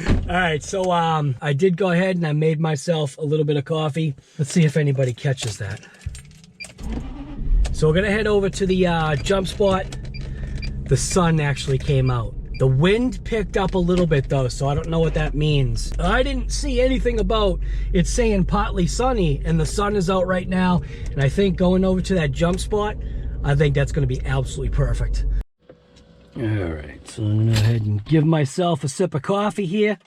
All right, so I did go ahead and I made myself a little bit of coffee. Let's see if anybody catches that. So we're gonna head over to the jump spot. The sun actually came out. The wind picked up a little bit though, so I don't know what that means. I didn't see anything about it saying partly sunny, and the sun is out right now. And I think going over to that jump spot, I think that's gonna be absolutely perfect. All right, so I'm gonna go ahead and give myself a sip of coffee here.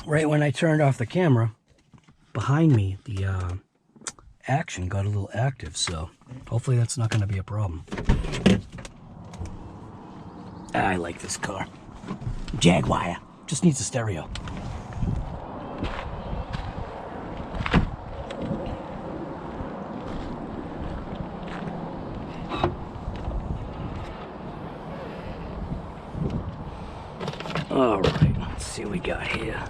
Right when I turned off the camera, behind me, the action got a little active, so hopefully that's not going to be a problem. I like this car. Jaguar. Just needs a stereo. All right, let's see what we got here.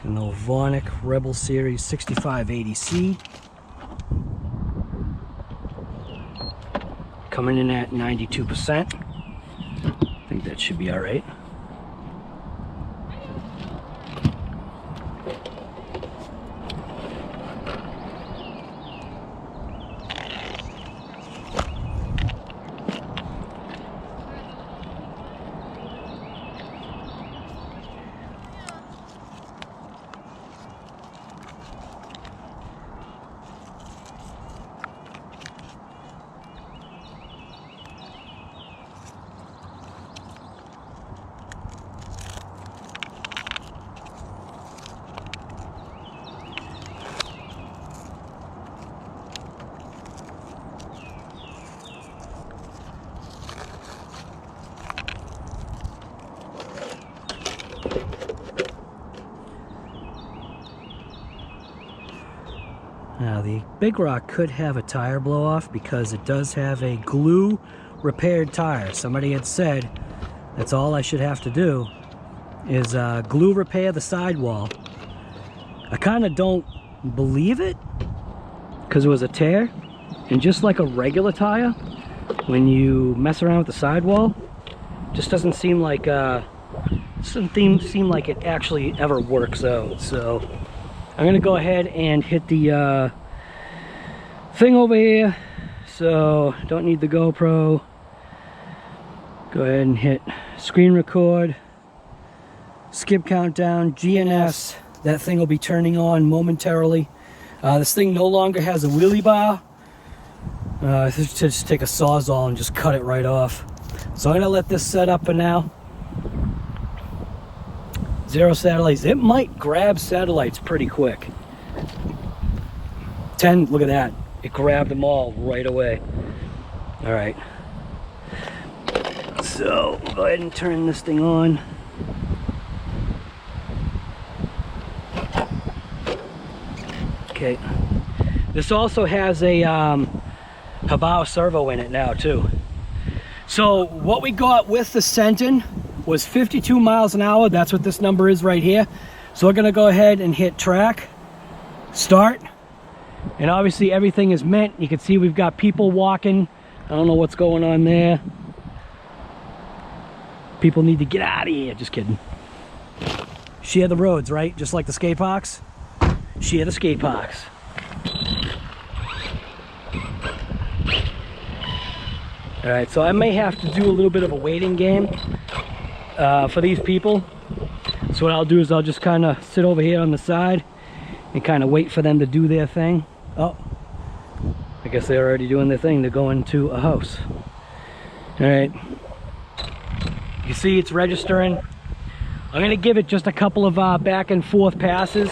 An Ovonic Rebel Series 6580C. Coming in at 92%. I think that should be all right. Now the Big Rock could have a tire blow off because it does have a glue repaired tire. Somebody had said that's all I should have to do is glue repair the sidewall. I kind of don't believe it because it was a tear, and just like a regular tire, when you mess around with the sidewall, just doesn't seem like it actually ever works out. So I'm gonna go ahead and hit the thing over here. So don't need the GoPro. Go ahead and hit screen record, skip countdown, GNS. That thing will be turning on momentarily. This thing no longer has a wheelie bar. Just take a Sawzall and just cut it right off. So I'm gonna let this set up for now. 0 satellites. It might grab satellites pretty quick. 10, look at that. It grabbed them all right away. All right. So we'll go ahead and turn this thing on. Okay. This also has a Hobao servo in it now too. So what we got with the Senton was 52 miles an hour. That's what this number is right here. So we're gonna go ahead and hit track, start, and obviously everything is mint. You can see we've got people walking. I don't know what's going on there. People need to get out of here. Just kidding. Share the roads, right? Just like the skate parks. Share the skate parks. All right, so I may have to do a little bit of a waiting game for these people. So what I'll do is I'll just kind of sit over here on the side and kind of wait for them to do their thing. Oh, I guess they're already doing their thing. They're going to a house. All right, you see it's registering. I'm gonna give it just a couple of back and forth passes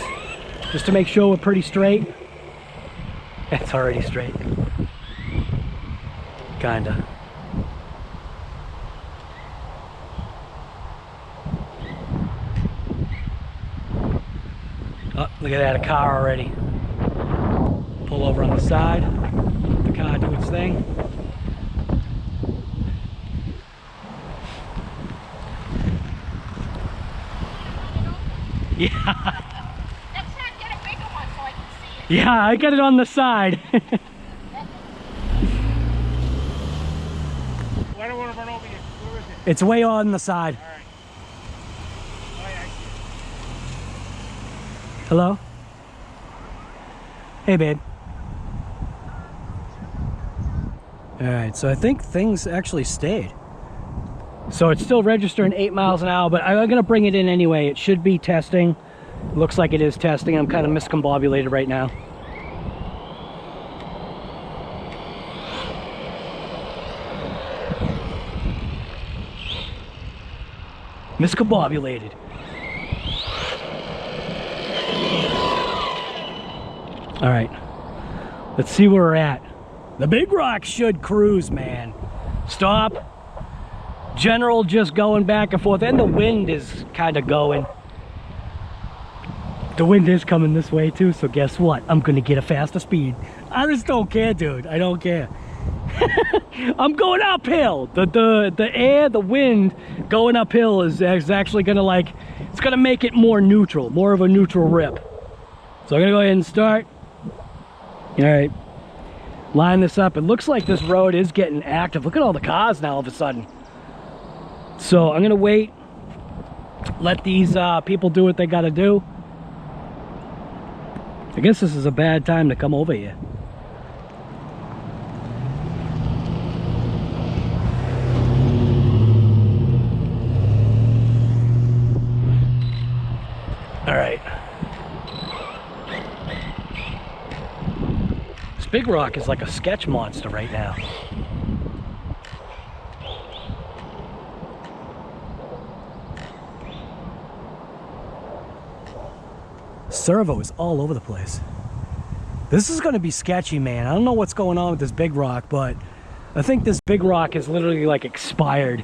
just to make sure we're pretty straight. It's already straight. Kinda. Oh, look at that, a car already. Pull over on the side. Let the car do its thing. Yeah. Next time, get a bigger one so I can see it. Yeah, I got it on the side. I don't want to run over you. Where is it? It's way on the side. All right. Oh, yeah, I see it. Hello? Hey, babe. Alright, so I think things actually stayed. So it's still registering 8 miles an hour, but I'm going to bring it in anyway. It should be testing. Looks like it is testing. I'm kind of miscombobulated right now. Miscombobulated. Alright. Let's see where we're at. The big rock should cruise, man. Stop. General just going back and forth, and the wind is kind of going. The wind is coming this way too, so guess what? I'm gonna get a faster speed. I just don't care, dude. I don't care. I'm going uphill. The air, the wind going uphill is actually gonna, like, it's gonna make it more neutral, more of a neutral rip. So I'm gonna go ahead and start. All right, line this up. It looks like this road is getting active. Look at all the cars now all of a sudden. So I'm gonna wait, let these people do what they gotta do. I guess this is a bad time to come over here. All right. This big rock is like a sketch monster right now. Servo is all over the place. This is going to be sketchy, man. I don't know what's going on with this big rock, but I think this big rock is literally like expired.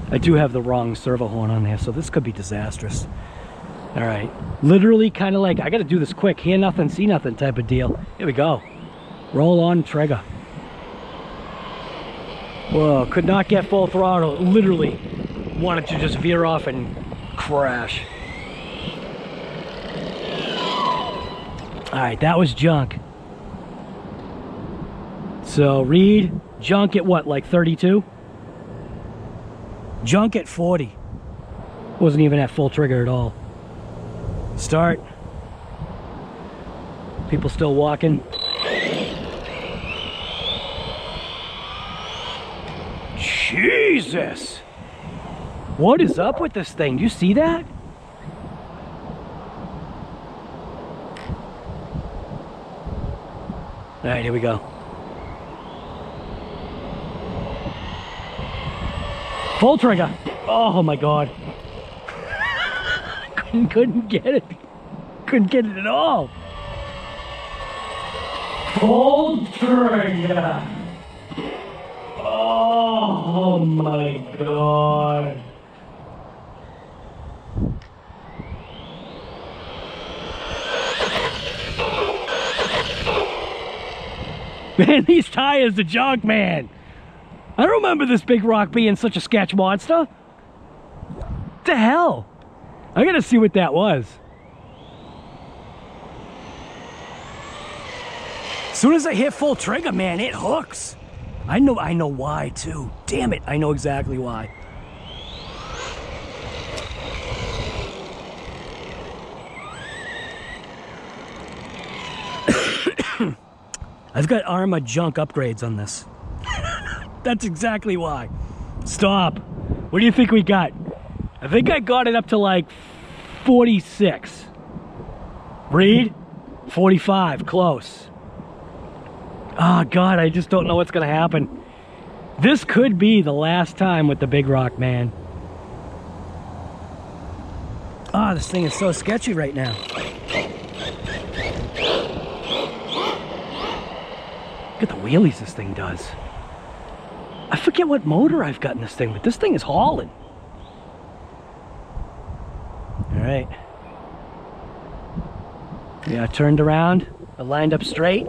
I do have the wrong servo horn on there, so this could be disastrous. All right, literally kind of like, I got to do this quick, hear nothing, see nothing type of deal. Here we go. Roll on trigger. Whoa, could not get full throttle. Literally wanted to just veer off and crash. All right, that was junk. So read junk at what, like 32? Junk at 40. Wasn't even at full trigger at all. Start. People still walking. Jesus! What is up with this thing? Do you see that? All right, here we go. Full trigger. Oh my God. Couldn't get it. Couldn't get it at all. Full trigger. Oh my God. Man, these tires are junk, man. I don't remember this big rock being such a sketch monster. What the hell? I gotta see what that was. As soon as I hit full trigger, man, it hooks. I know why too. Damn it, I know exactly why. I've got Arrma junk upgrades on this. That's exactly why. Stop. What do you think we got? I think I got it up to like 46. Read? 45, close. Oh God, I just don't know what's gonna happen. This could be the last time with the big rock, man. Ah, this thing is so sketchy right now. wheelies this thing does. I forget what motor I've got in this thing, but this thing is hauling. All right. Yeah, I turned around. I lined up straight.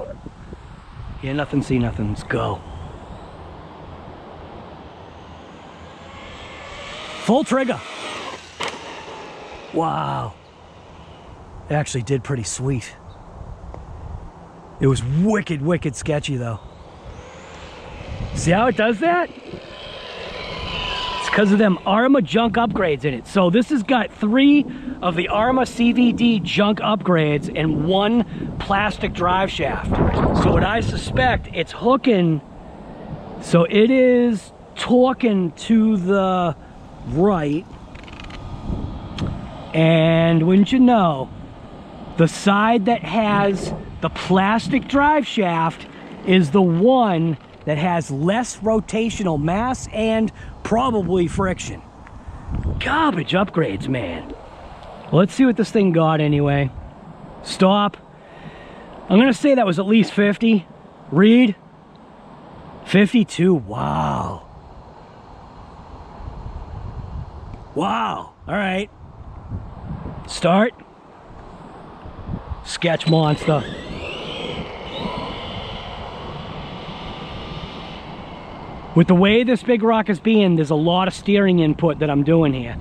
Hear nothing, see nothing. Let's go. Full trigger. Wow. It actually did pretty sweet. It was wicked, wicked sketchy though. See how it does that? It's because of them Arrma junk upgrades in it. So this has got 3 of the Arrma CVD junk upgrades and 1 plastic drive shaft. So what I suspect, it's hooking, so it is torquing to the right. And wouldn't you know, the side that has the plastic drive shaft is the one that has less rotational mass and probably friction. Garbage upgrades, man. Well, let's see what this thing got anyway. Stop. I'm gonna say that was at least 50. Read. 52. Wow. Wow. All right. Start. Sketch monster. With the way this big rock is being, there's a lot of steering input that I'm doing here.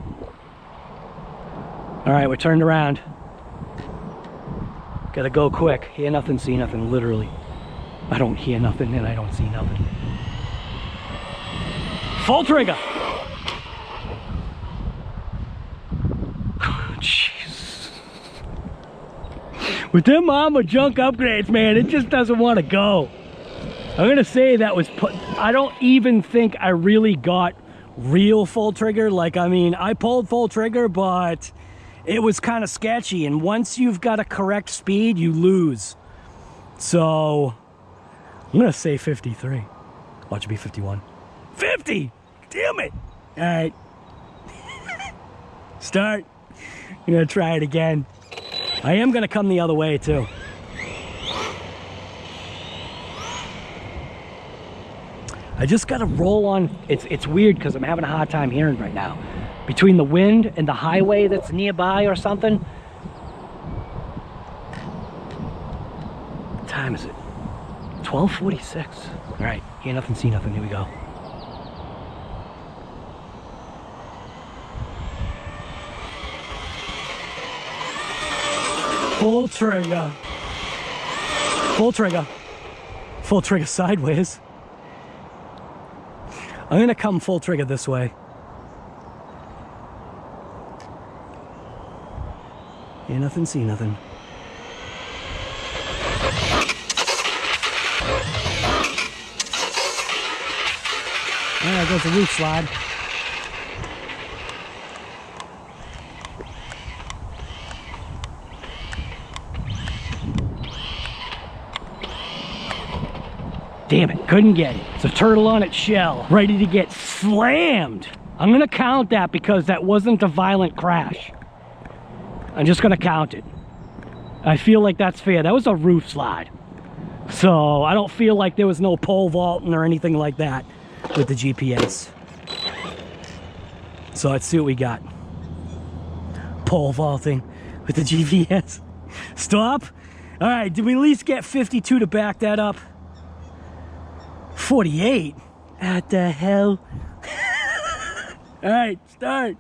All right, we're turned around. Gotta go quick. Hear nothing, see nothing, literally. I don't hear nothing and I don't see nothing. Full trigger. Jeez. With them Arrma junk upgrades, man, it just doesn't want to go. I'm gonna say that was I don't even think I really got real full trigger. Like, I mean, I pulled full trigger, but it was kind of sketchy. And once you've got a correct speed, you lose. So I'm gonna say 53. Watch it be 51. 50! Damn it! All right. Start. I'm gonna try it again. I am gonna come the other way too. I just gotta roll on. It's weird because I'm having a hard time hearing right now. Between the wind and the highway that's nearby or something. What time is it? 12:46. All right, hear nothing, see nothing. Here we go. Full trigger. Full trigger. Full trigger sideways. I'm gonna come full trigger this way. Hear nothing, see nothing. There goes the roof slide. Damn it, couldn't get it. It's a turtle on its shell, ready to get slammed. I'm gonna count that because that wasn't a violent crash. I'm just gonna count it. I feel like that's fair. That was a roof slide. So I don't feel like there was no pole vaulting or anything like that with the GPS. So let's see what we got. Pole vaulting with the GPS. Stop. All right, did we at least get 52 to back that up? 48? What the hell? All right, start.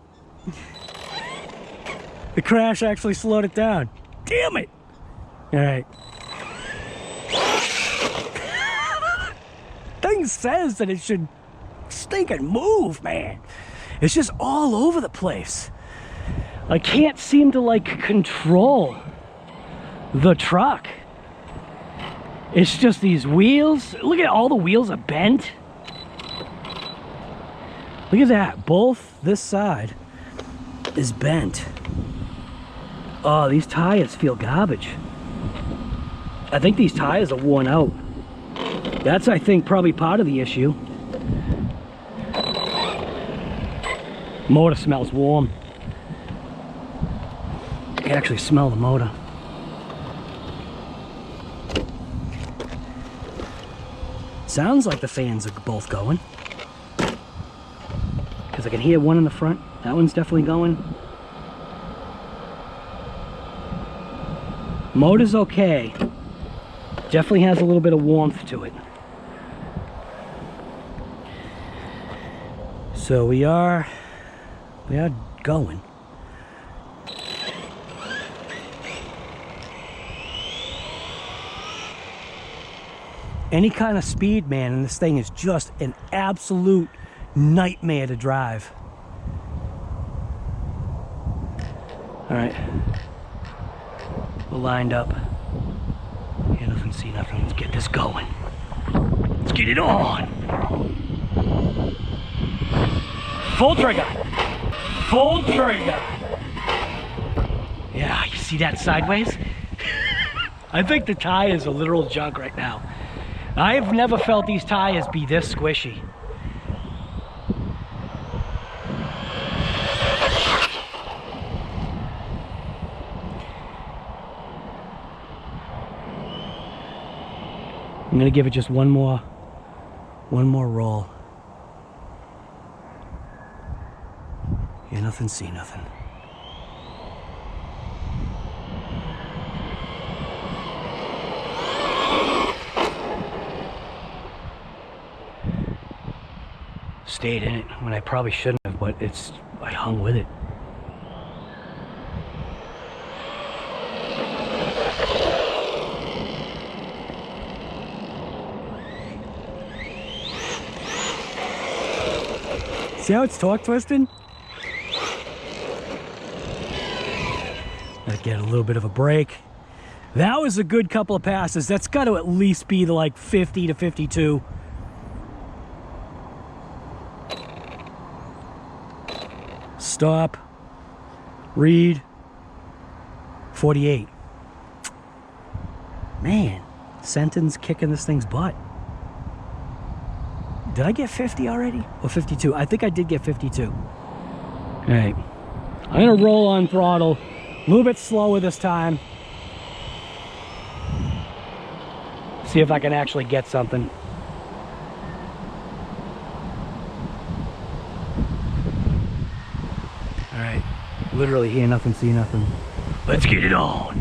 The crash actually slowed it down. Damn it. All right. Thing says that it should stinking move, man. It's just all over the place. I can't seem to like control the truck. It's just these wheels. Look at all the wheels are bent. Look at that. Both this side is bent. Oh, these tires feel garbage. I think these tires are worn out. That's, I think, probably part of the issue. Motor smells warm. I can actually smell the motor. Sounds like the fans are both going. Because I can hear one in the front. That one's definitely going. Motor's okay. Definitely has a little bit of warmth to it. So we are going. Any kind of speed, man, and this thing is just an absolute nightmare to drive. All right, we're lined up. Hear nothing, see nothing. Let's get this going. Let's get it on. Full trigger. Full trigger. Yeah, you see that sideways? I think the tires are literal junk right now. I've never felt these tires be this squishy. I'm gonna give it just one more roll. Hear nothing, see nothing. Stayed in it when I probably shouldn't have, but I hung with it. See how it's torque twisting? Gotta get a little bit of a break. That was a good couple of passes. That's got to at least be the like 50 to 52. Stop. Read. 48. Man, Senton's kicking this thing's butt. Did I get 50 already? Or 52? I think I did get 52. All right. I'm going to roll on throttle. A little bit slower this time. See if I can actually get something. All right. Literally hear nothing, see nothing. Let's get it on.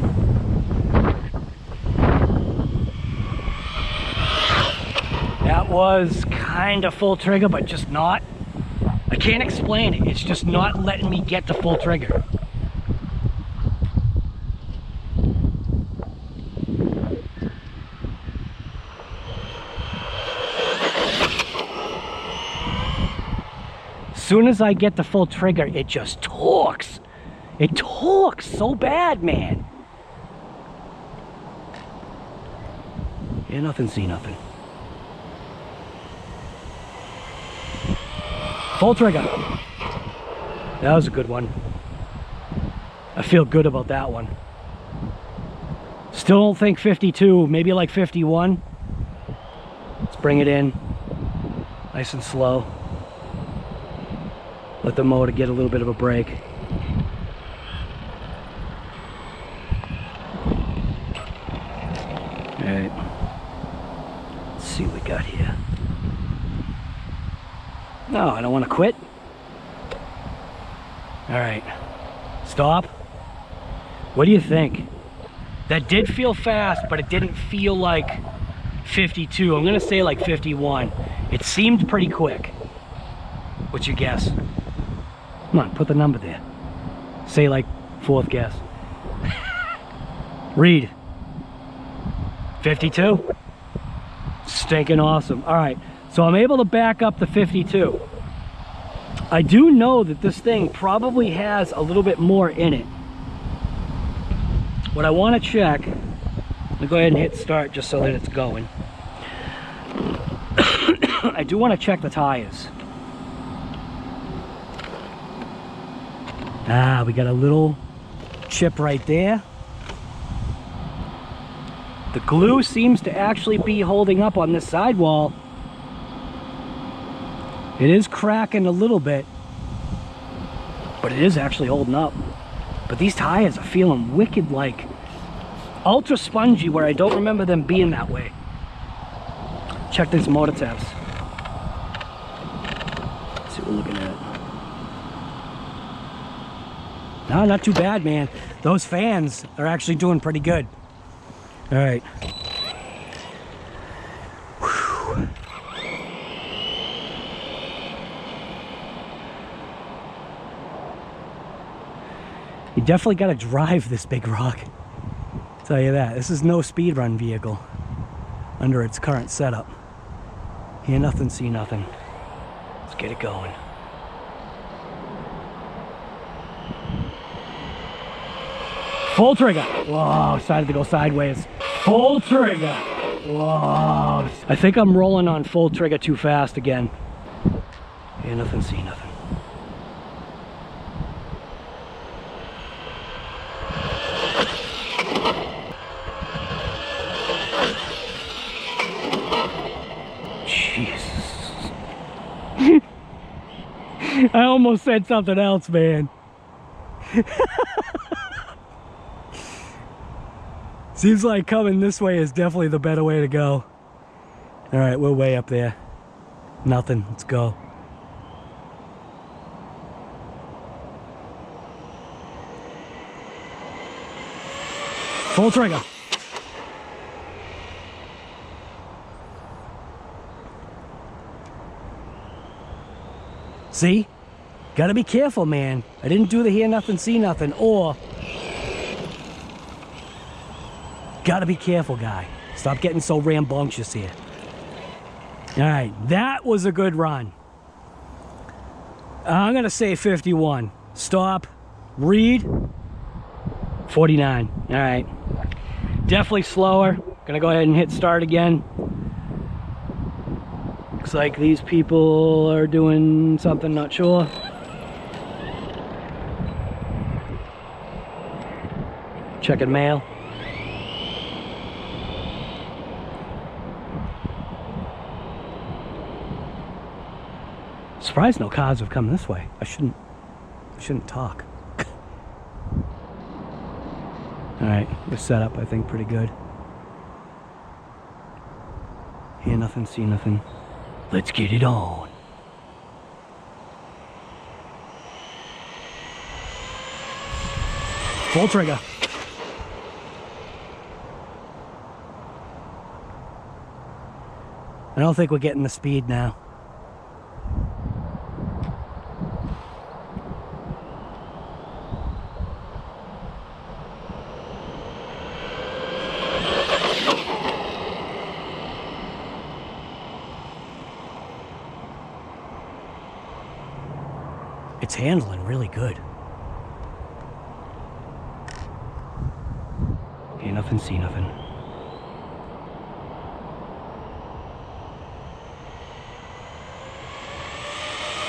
That was kind of full trigger, but just not. I can't explain it. It's just not letting me get to full trigger. As soon as I get the full trigger, it just torques. It torques so bad, man. Hear nothing, see nothing. Full trigger. That was a good one. I feel good about that one. Still don't think 52, maybe like 51. Let's bring it in. Nice and slow. Let the motor get a little bit of a break. All right. Let's see what we got here. No, I don't want to quit. All right, stop. What do you think? That did feel fast, but it didn't feel like 52. I'm gonna say like 51. It seemed pretty quick. What's your guess? Come on, put the number there. Say like fourth guess. Read. 52? Stinking awesome. All right. So I'm able to back up the 52. I do know that this thing probably has a little bit more in it. What I want to check, I'm gonna go ahead and hit start just so that it's going. I do want to check the tires. Ah, we got a little chip right there. The glue seems to actually be holding up on this sidewall. It is cracking a little bit, but it is actually holding up. But these tires are feeling wicked, like ultra spongy, where I don't remember them being that way. check these motor tabs. Let's see what we're looking at. No, not too bad, man. Those fans are actually doing pretty good. All right. Whew. You definitely got to drive this big rock. I'll tell you that. This is no speed run vehicle under its current setup. Hear nothing, see nothing. Let's get it going. Full trigger. Whoa, decided to go sideways. Full trigger. Whoa. I think I'm rolling on full trigger too fast again. Hear nothing, see nothing. Jesus. I almost said something else, man. Seems like coming this way is definitely the better way to go. All right, we're way up there. Nothing, let's go. Full trigger. See? Gotta be careful, man. I didn't do the hear nothing, see nothing, or gotta be careful, guy. Stop getting so rambunctious here. All right, that was a good run. I'm gonna say 51. Stop, read, 49. All right, definitely slower. Gonna go ahead and hit start again. Looks like these people are doing something, not sure. Checking mail. Surprised no cars have come this way. I shouldn't talk. All right, we're set up, I think, pretty good. Hear nothing, see nothing. Let's get it on. Full trigger. I don't think we're getting the speed now. It's handling really good. Hear nothing, see nothing.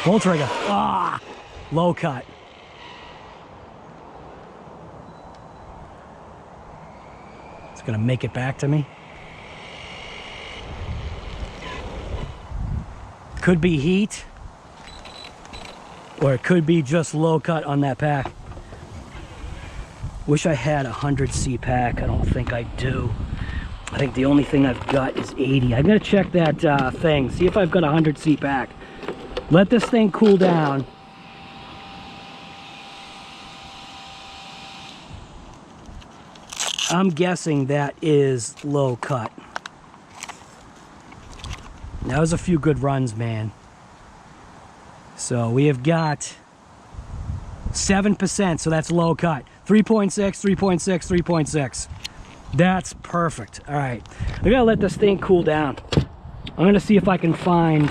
Full trigger. Ah, low cut. It's gonna make it back to me. Could be heat, or it could be just low cut on that pack. Wish I had a 100C pack. I don't think I do. I think the only thing I've got is 80. I'm gonna check that thing, see if I've got a 100C pack. Let this thing cool down. I'm guessing that is low cut. That was a few good runs, man. So we have got 7%, so that's low cut. 3.6, 3.6, 3.6. That's perfect. All right, I gotta let this thing cool down. I'm gonna see if I can find,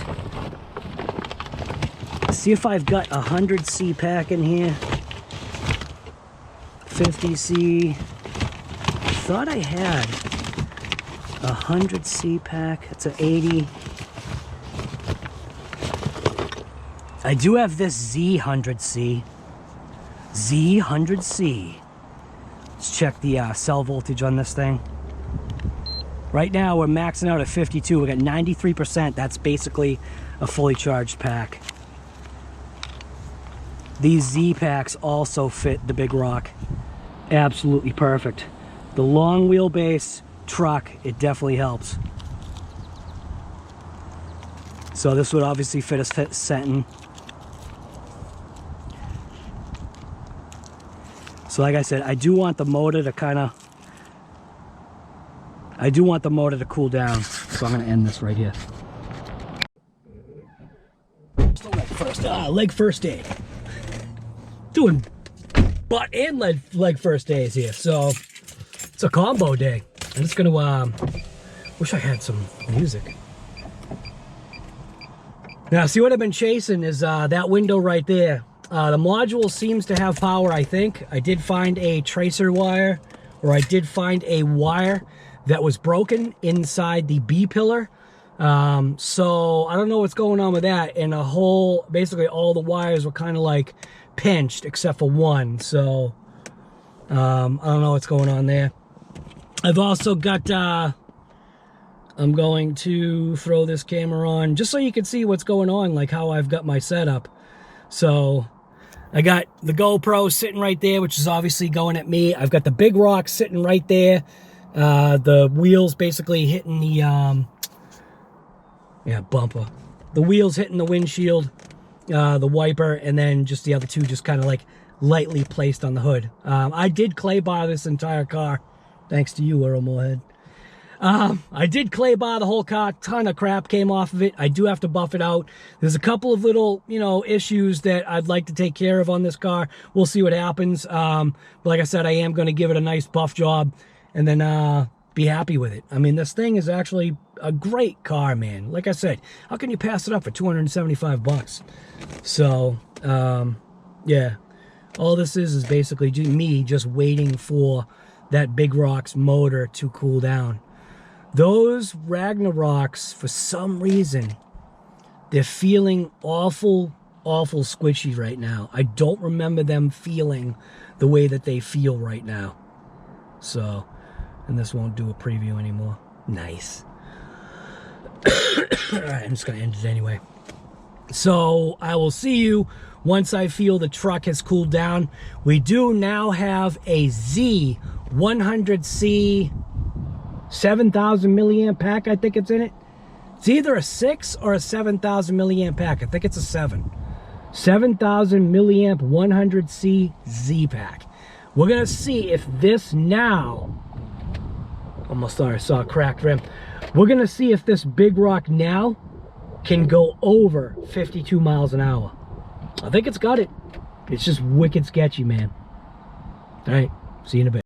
see if I've got a 100C pack in here. 50C. I thought I had a 100C pack. It's an 80. I do have this Z100C. Z100C. Let's check the cell voltage on this thing. Right now we're maxing out at 52. We got 93%. That's basically a fully charged pack. These Z packs also fit the big rock. Absolutely perfect. The long wheelbase truck, it definitely helps. So this would obviously fit a setting. So like I said, I do want the motor to cool down. So I'm gonna end this right here. Leg first aid. Doing butt and leg first days here. So it's a combo day. I'm just gonna, wish I had some music. Now, see what I've been chasing is that window right there. The module seems to have power, I think. I did find a tracer wire, or I did find a wire that was broken inside the B pillar. So I don't know what's going on with that. And basically all the wires were kind of like pinched except for one. So I don't know what's going on there. I've also got, I'm going to throw this camera on just so you can see what's going on, like how I've got my setup. So I got the GoPro sitting right there, which is obviously going at me. I've got the big rock sitting right there. The wheels basically hitting the, bumper. The wheels hitting the windshield, the wiper, and then just the other two just kind of like lightly placed on the hood. I did clay bar this entire car, thanks to you, Arrma head. I did clay bar the whole car. Ton of crap came off of it. I do have to buff it out. There's a couple of little, issues that I'd like to take care of on this car. We'll see what happens. But like I said, I am going to give it a nice buff job and then be happy with it. I mean, this thing is actually a great car, man. Like I said, how can you pass it up for 275 bucks? So, yeah. All this is basically me just waiting for that Big Rock's motor to cool down. Those Ragnaroks, for some reason, they're feeling awful squishy right now. I don't remember them feeling the way that they feel right now. So, and this won't do a preview anymore. Nice. Alright, I'm just going to end it anyway. So, I will see you once I feel the truck has cooled down. We do now have a Z100C 7,000 milliamp pack, I think it's in it. It's either a 6 or a 7,000 milliamp pack. I think it's a 7. 7,000 milliamp 100C Z pack. We're gonna see if this now, almost sorry, I saw a cracked rim. We're gonna see if this Big Rock now can go over 52 miles an hour. I think it's got it. It's just wicked sketchy, man. All right, see you in a bit.